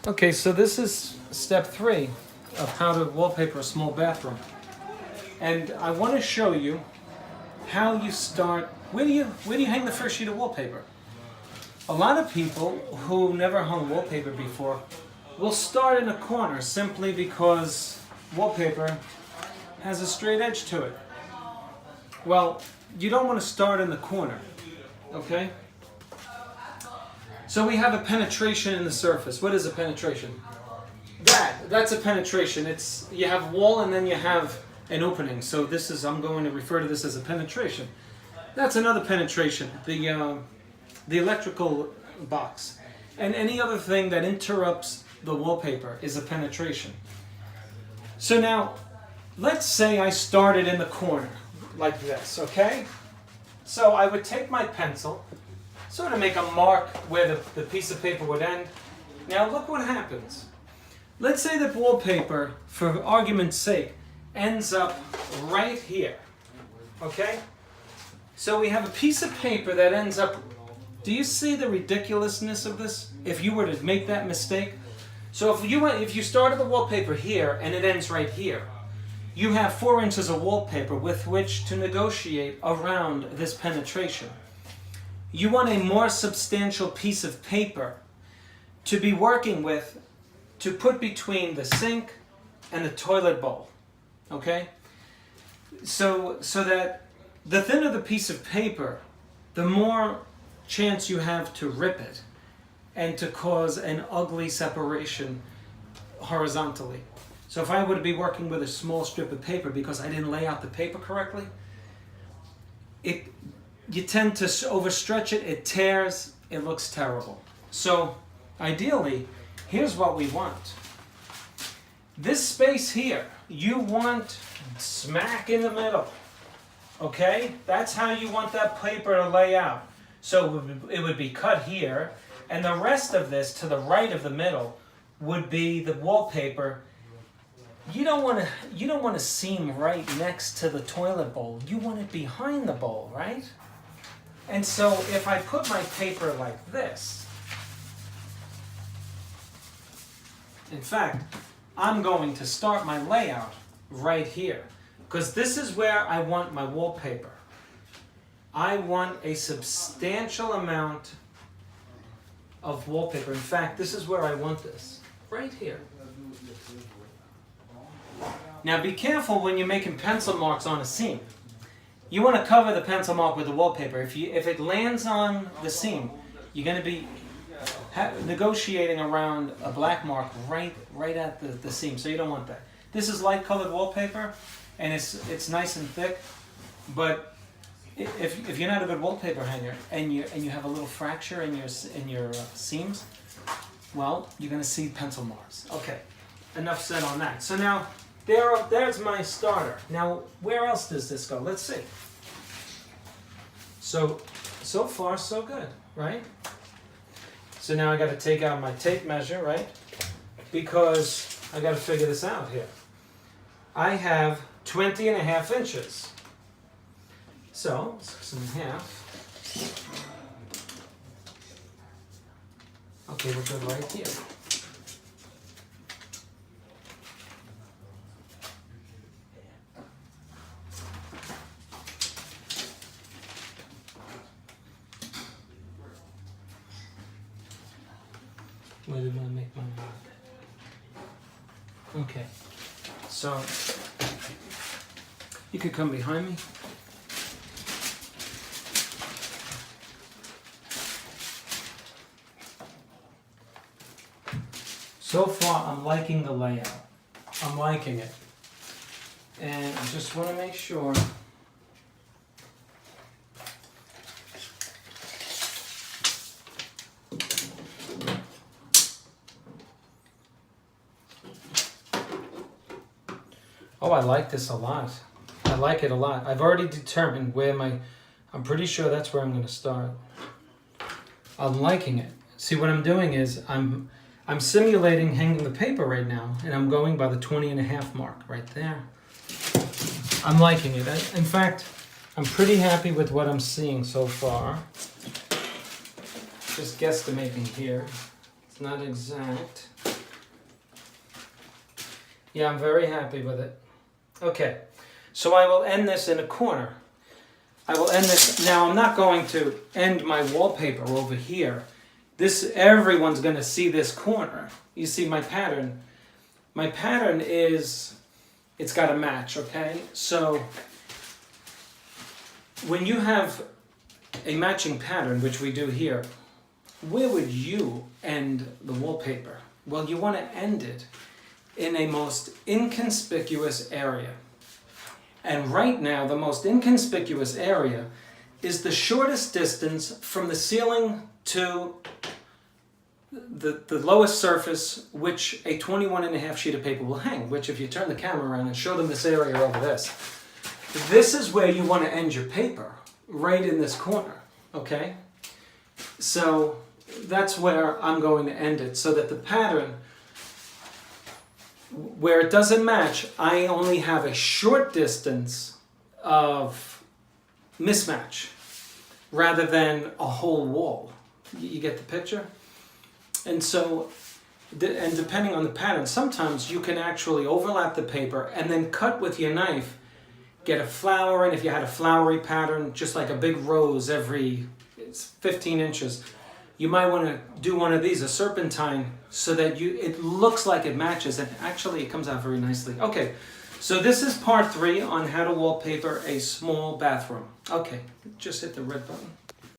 Okay, so this is step 3 of how to wallpaper a small bathroom. And I want to show you how you start. Where do you hang the first sheet of wallpaper? A lot of people who never hung wallpaper before will start in a corner simply because wallpaper has a straight edge to it. Well, you don't want to start in the corner, okay? So we have a penetration in the surface. What is a penetration? That's a penetration. You have wall and then you have an opening. So I'm going to refer to this as a penetration. That's another penetration, the electrical box. And any other thing that interrupts the wallpaper is a penetration. So now, let's say I started in the corner, like this, okay? So I would take my pencil, sort of make a mark where the piece of paper would end. Now look what happens. Let's say that wallpaper, for argument's sake, ends up right here, okay? So we have a piece of paper that ends up, do you see the ridiculousness of this? If you were to make that mistake? So if you started the wallpaper here and it ends right here, you have 4 inches of wallpaper with which to negotiate around this penetration. You want a more substantial piece of paper to be working with to put between the sink and the toilet bowl, okay? So that the thinner the piece of paper, the more chance you have to rip it and to cause an ugly separation horizontally. So if I were to be working with a small strip of paper because I didn't lay out the paper correctly, you tend to overstretch it, it tears, it looks terrible. So ideally, here's what we want. This space here, you want smack in the middle, okay? That's how you want that paper to lay out. So it would be cut here, and the rest of this to the right of the middle would be the wallpaper. You don't want to seam right next to the toilet bowl. You want it behind the bowl, right? And so if I put my paper like this, in fact, I'm going to start my layout right here, because this is where I want my wallpaper. I want a substantial amount of wallpaper. In fact, this is where I want this, right here. Now be careful when you're making pencil marks on a seam. You want to cover the pencil mark with the wallpaper. If it lands on the seam, you're going to be negotiating around a black mark right at the seam, so you don't want that. This is light colored wallpaper, and it's nice and thick, but if you're not a good wallpaper hanger and you have a little fracture in your seams, well, you're going to see pencil marks. Okay, enough said on that. So now there's my starter. Now where else does this go? Let's see. So far so good, right? So now I got to take out my tape measure, right? Because I got to figure this out here. I have 20.5 inches. So 6.5. Okay, we're good right here. Where did I make my mark? Okay, so you could come behind me. So far, I'm liking the layout. I'm liking it. And I just want to make sure oh, I like this a lot. I like it a lot. I've already determined where I'm pretty sure that's where I'm going to start. I'm liking it. See, what I'm doing is I'm simulating hanging the paper right now, and I'm going by the 20.5 mark right there. I'm liking it. In fact, I'm pretty happy with what I'm seeing so far. Just guesstimating here. not exact. Yeah, I'm very happy with it. Okay, so I will end this in a corner. I will end this, now I'm not going to end my wallpaper over here. Everyone's going to see this corner. You see my pattern. My pattern is, it's got to match, okay? So, when you have a matching pattern, which we do here, where would you end the wallpaper? Well, you want to end it in a most inconspicuous area. And right now, the most inconspicuous area is the shortest distance from the ceiling to the lowest surface which a 21.5 sheet of paper will hang, which if you turn the camera around and show them this area over this is where you want to end your paper, right in this corner, okay? So that's where I'm going to end it, so that the pattern, where it doesn't match, I only have a short distance of mismatch rather than a whole wall. You get the picture? And so, and depending on the pattern, sometimes you can actually overlap the paper and then cut with your knife, get a flower, and if you had a flowery pattern, just like a big rose every 15 inches, you might want to do one of these, a serpentine, so that it looks like it matches, and actually it comes out very nicely. Okay, so this is part 3 on how to wallpaper a small bathroom. Okay, just hit the red button.